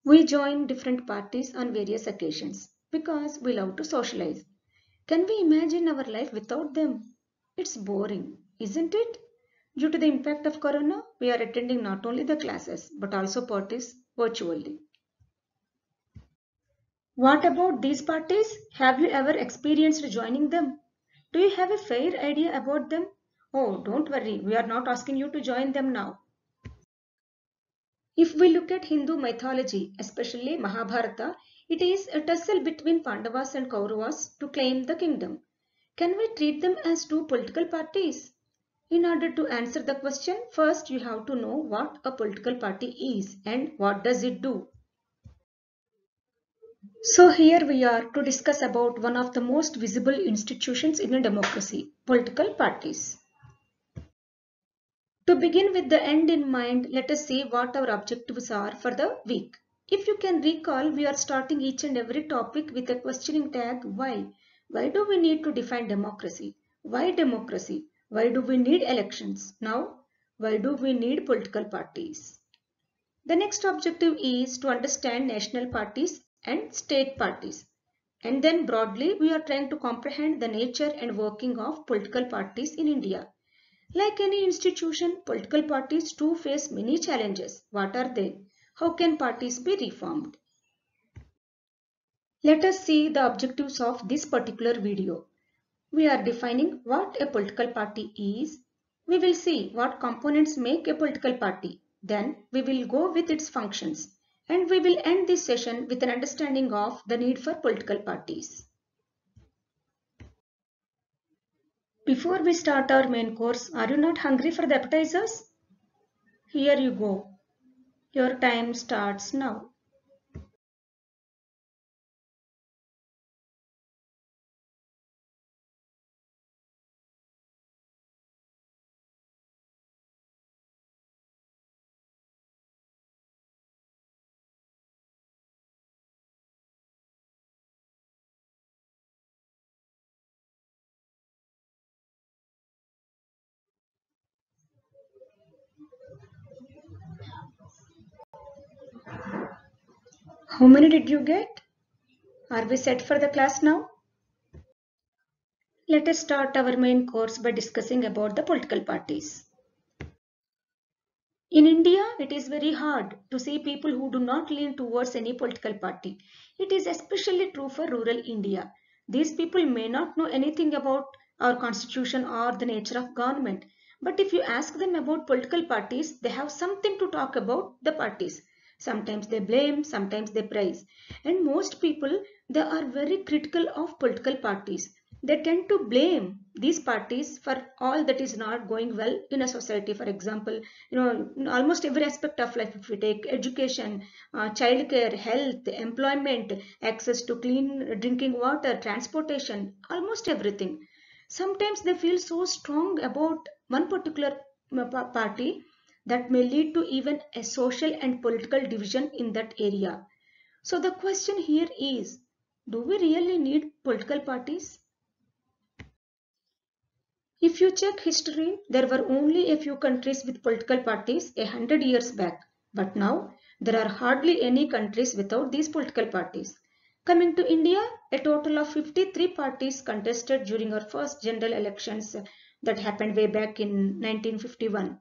We join different parties on various occasions because we love to socialize. Can we imagine our life without them? It's boring, isn't it? Due to the impact of corona, we are attending not only the classes but also parties virtually. What about these parties? Have you ever experienced joining them? Do you have a fair idea about them? Oh, don't worry, we are not asking you to join them now. If we look at Hindu mythology, especially Mahabharata, it is a tussle between Pandavas and Kauravas to claim the kingdom. Can we treat them as two political parties? In order to answer the question, first you have to know what a political party is and what does it do. So here we are to discuss about one of the most visible institutions in a democracy, political parties. To begin with the end in mind, let us see what our objectives are for the week. If you can recall, we are starting each and every topic with a questioning tag why. Why do we need to define democracy? Why democracy? Why do we need elections? Now, why do we need political parties? The next objective is to understand national parties and state parties. And then broadly, we are trying to comprehend the nature and working of political parties in India. Like any institution, political parties too face many challenges. What are they? How can parties be reformed? Let us see the objectives of this particular video. We are defining what a political party is. We will see what components make a political party. Then we will go with its functions. And we will end this session with an understanding of the need for political parties. Before we start our main course, are you not hungry for the appetizers? Here you go. Your time starts now. How many did you get? Are we set for the class now? Let us start our main course by discussing about the political parties. In India, it is very hard to see people who do not lean towards any political party. It is especially true for rural India. These people may not know anything about our constitution or the nature of government. But if you ask them about political parties, they have something to talk about the parties. Sometimes they blame, sometimes they praise. And most people, they are very critical of political parties. They tend to blame these parties for all that is not going well in a society. For example, in almost every aspect of life, if we take education, childcare, health, employment, access to clean drinking water, transportation, almost everything. Sometimes they feel so strong about one particular party that may lead to even a social and political division in that area. So the question here is, do we really need political parties? If you check history, there were only a few countries with political parties 100 years back. But now, there are hardly any countries without these political parties. Coming to India, a total of 53 parties contested during our first general elections that happened way back in 1951.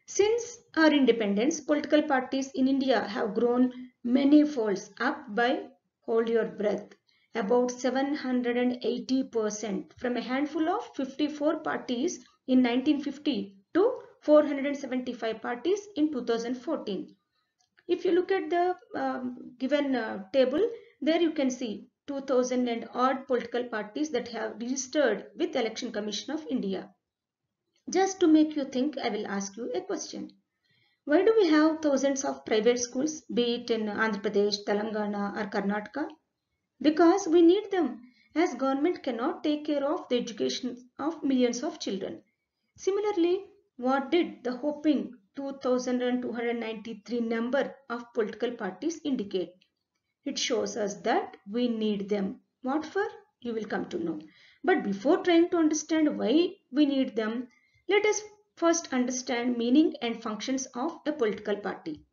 Since our independence, political parties in India have grown many folds, up by, hold your breath, about 780%, from a handful of 54 parties in 1950 to 475 parties in 2014. If you look at the given table, there you can see 2000 and odd political parties that have registered with Election Commission of India. Just to make you think, I will ask you a question. Why do we have thousands of private schools, be it in Andhra Pradesh, Telangana or Karnataka? Because we need them, as government cannot take care of the education of millions of children. Similarly, what did the whopping 2293 number of political parties indicate? It shows us that we need them. What for? You will come to know. But before trying to understand why we need them, let us first understand meaning and functions of a political party.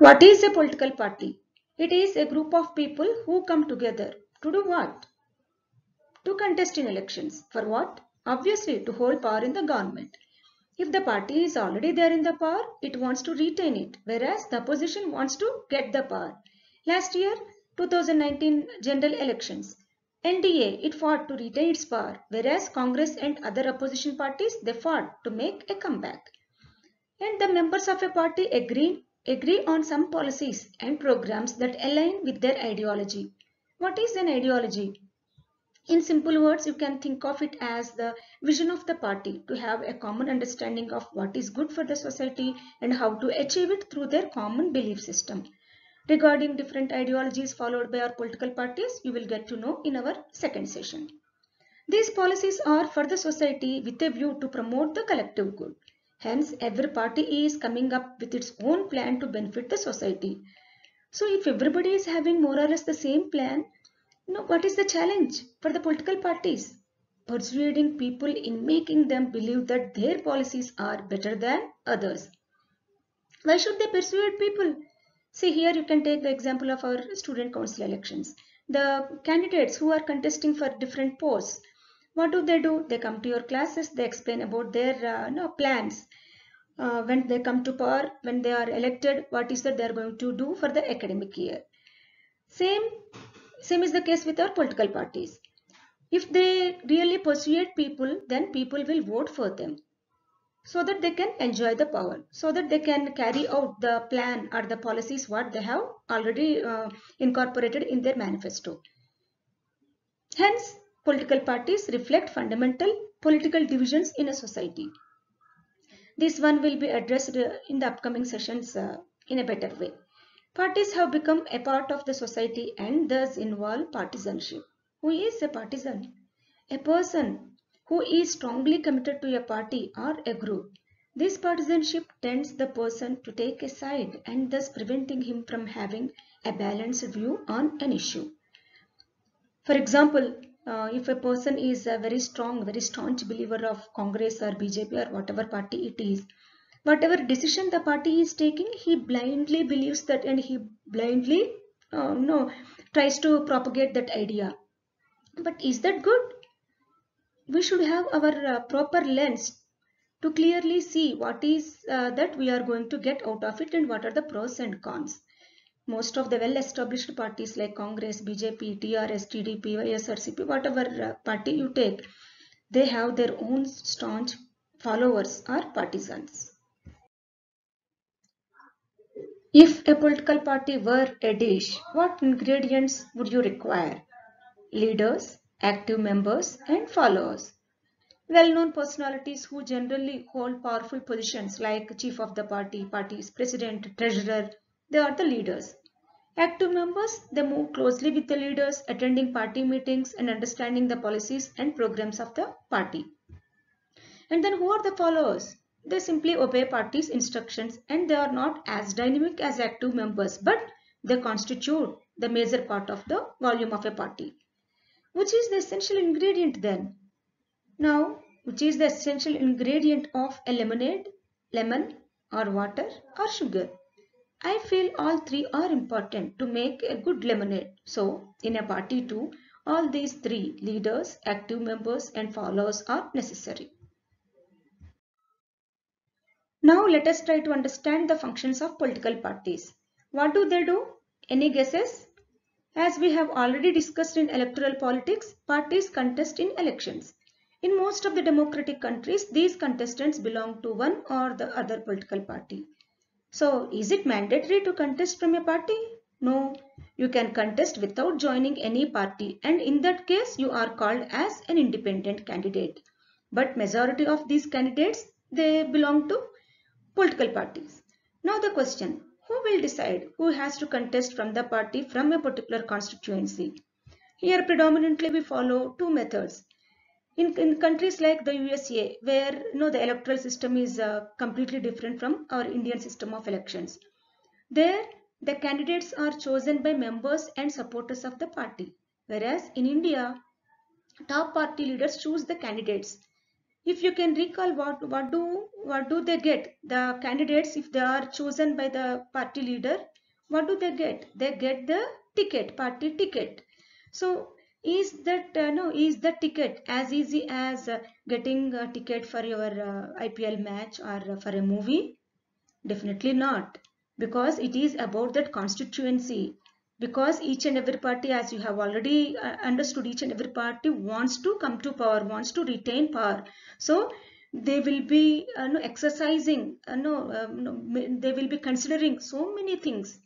What is a political party? It is a group of people who come together to do what? To contest in elections. For what? Obviously, to hold power in the government. If the party is already there in the power, it wants to retain it, whereas the opposition wants to get the power. Last year, 2019 general elections, NDA, it fought to retain its power, whereas Congress and other opposition parties, they fought to make a comeback. And the members of a party agree on some policies and programs that align with their ideology. What is an ideology? In simple words, you can think of it as the vision of the party to have a common understanding of what is good for the society and how to achieve it through their common belief system. Regarding different ideologies followed by our political parties, you will get to know in our second session. These policies are for the society with a view to promote the collective good. Hence, every party is coming up with its own plan to benefit the society. So, if everybody is having more or less the same plan, what is the challenge for the political parties? Persuading people in making them believe that their policies are better than others. Why should they persuade people? See, here you can take the example of our student council elections. The candidates who are contesting for different posts, what do? They come to your classes, they explain about their plans. When they come to power, when they are elected, what is that they are going to do for the academic year. Same is the case with our political parties. If they really persuade people, then people will vote for them so that they can enjoy the power, so that they can carry out the plan or the policies what they have already incorporated in their manifesto. Hence, political parties reflect fundamental political divisions in a society. This one will be addressed in the upcoming sessions in a better way. Parties have become a part of the society and thus involve partisanship. Who is a partisan? A person who is strongly committed to a party or a group. This partisanship tends the person to take a side and thus preventing him from having a balanced view on an issue. For example, if a person is a very strong, very staunch believer of Congress or BJP or whatever party it is, whatever decision the party is taking, he blindly believes that and he blindly tries to propagate that idea. But is that good? We should have our proper lens to clearly see what is that we are going to get out of it and what are the pros and cons. Most of the well-established parties like Congress, BJP, TRS, TDP, YSRCP, whatever party you take, they have their own staunch followers or partisans. If a political party were a dish, what ingredients would you require? Leaders, active members, and followers. Well-known personalities who generally hold powerful positions like chief of the party, party's president, treasurer, they are the leaders. Active members, they move closely with the leaders, attending party meetings and understanding the policies and programs of the party. And then who are the followers? They simply obey party's instructions and they are not as dynamic as active members, but they constitute the major part of the volume of a party. Which is the essential ingredient then? Now, which is the essential ingredient of a lemonade, lemon or water or sugar? I feel all three are important to make a good lemonade. So, in a party too, all these three, leaders, active members and followers, are necessary. Now let us try to understand the functions of political parties. What do they do? Any guesses? As we have already discussed in electoral politics, parties contest in elections. In most of the democratic countries, these contestants belong to one or the other political party. So, is it mandatory to contest from a party? No, you can contest without joining any party, and in that case you are called as an independent candidate. But majority of these candidates, they belong to political parties. Now the question, who will decide who has to contest from the party from a particular constituency? Here predominantly we follow two methods. In countries like the USA, where the electoral system is completely different from our Indian system of elections. There, the candidates are chosen by members and supporters of the party. Whereas in India, top party leaders choose the candidates. If you can recall, what do they get? The candidates, if they are chosen by the party leader, what do they get? They get the ticket, party ticket. So is that no, is the ticket as easy as getting a ticket for your IPL match or for a movie? Definitely not, because it is about that constituency. Because each and every party, as you have already understood, each and every party wants to come to power, wants to retain power. So they will be no, exercising, no, they will be considering so many things.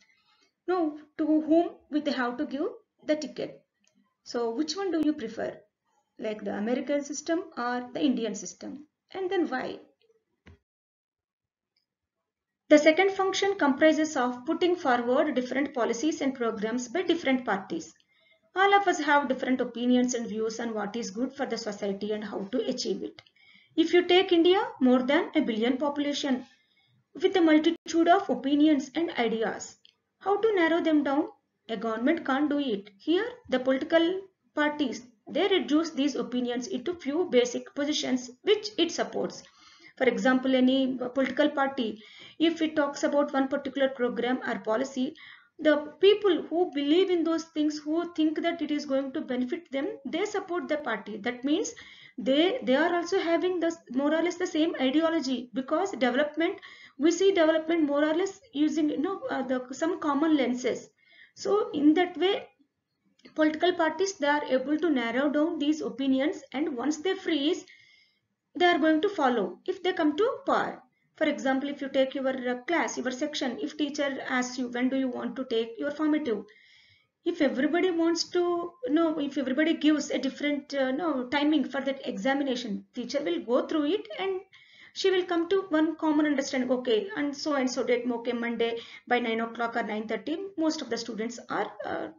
No, to whom will they have to give the ticket? So which one do you prefer? Like the American system or the Indian system? And then why? The second function comprises of putting forward different policies and programs by different parties. All of us have different opinions and views on what is good for the society and how to achieve it. If you take India, more than a billion population, with a multitude of opinions and ideas, how to narrow them down? A government can't do it. Here, the political parties, they reduce these opinions into few basic positions which it supports. For example, any political party, if it talks about one particular program or policy, the people who believe in those things, who think that it is going to benefit them, they support the party. That means they are also having the more or less the same ideology, because development, we see development more or less using some common lenses. So in that way, political parties, they are able to narrow down these opinions, and once they freeze, they are going to follow if they come to power. For example, if you take your class, your section, if teacher asks you when do you want to take your formative, if everybody wants to know, if everybody gives a different no timing for that examination, teacher will go through it and she will come to one common understanding. Okay, and so date, okay, Monday by 9 o'clock or 9:30, most of the students are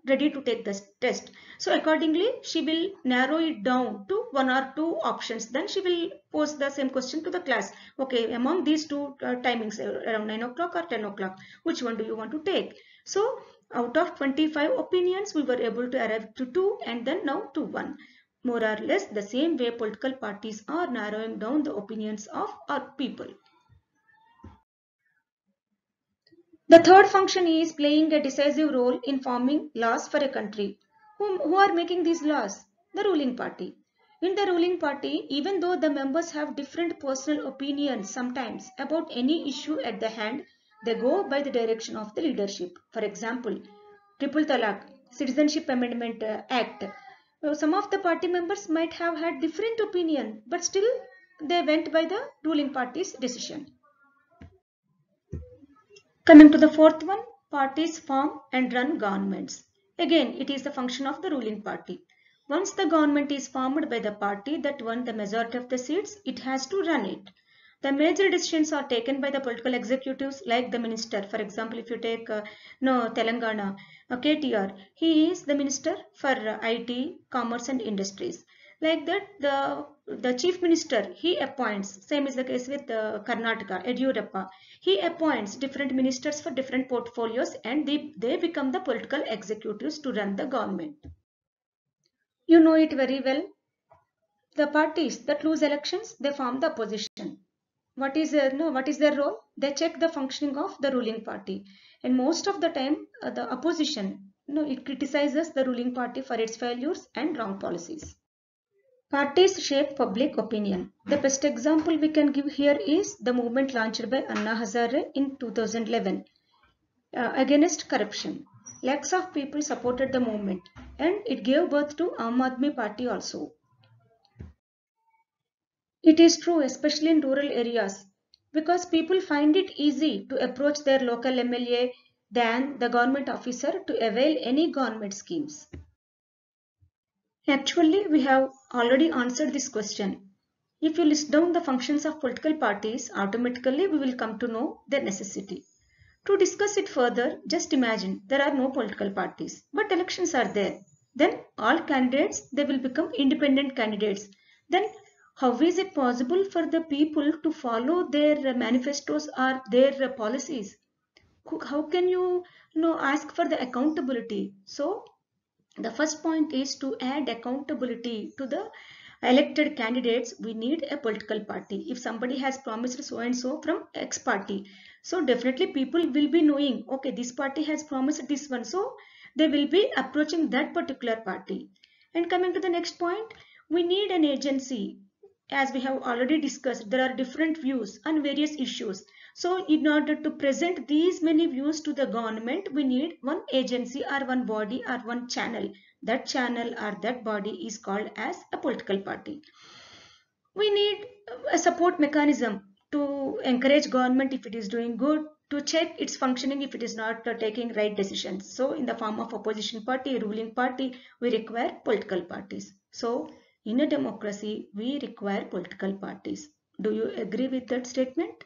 ready to take this test. So accordingly, she will narrow it down to one or two options. Then she will pose the same question to the class. Okay, among these two timings, around 9 o'clock or 10 o'clock, which one do you want to take? So out of 25 opinions, we were able to arrive to 2, and then now to 1. More or less the same way political parties are narrowing down the opinions of our people. The third function is playing a decisive role in forming laws for a country. Who are making these laws? The ruling party. In the ruling party, even though the members have different personal opinions sometimes about any issue at the hand, they go by the direction of the leadership. For example, Triple Talaq, Citizenship Amendment Act. Some of the party members might have had different opinion, but still they went by the ruling party's decision. Coming to the fourth one, parties form and run governments. Again, it is the function of the ruling party. Once the government is formed by the party that won the majority of the seats, it has to run it. The major decisions are taken by the political executives like the minister. For example, if you take no Telangana, KTR, he is the minister for IT, commerce and industries. Like that, the chief minister, he appoints, same is the case with Karnataka, Yediyurappa. He appoints different ministers for different portfolios, and they become the political executives to run the government. You know it very well. The parties that lose elections, they form the opposition. What is their role? They check the functioning of the ruling party, and most of the time the opposition, it criticizes the ruling party for its failures and wrong policies. Parties shape public opinion. The best example we can give here is the movement launched by Anna Hazare in 2011 against corruption. Lakhs of people supported the movement, and it gave birth to Aam Aadmi Party also. It is true, especially in rural areas, because people find it easy to approach their local MLA than the government officer to avail any government schemes. Actually, we have already answered this question. If you list down the functions of political parties, automatically we will come to know their necessity. To discuss it further, just imagine there are no political parties, but elections are there. Then all candidates, they will become independent candidates. Then how is it possible for the people to follow their manifestos or their policies? How can you ask for the accountability? So the first point is to add accountability to the elected candidates, we need a political party. If somebody has promised so and so from X party, so definitely people will be knowing, okay, this party has promised this one, so they will be approaching that particular party. And coming to the next point, we need an agency. As we have already discussed, there are different views on various issues. So in order to present these many views to the government, we need one agency or one body or one channel. That channel or that body is called as a political party. We need a support mechanism to encourage government if it is doing good, to check its functioning if it is not taking right decisions. So in the form of opposition party, ruling party, we require political parties. So in a democracy, we require political parties. Do you agree with that statement?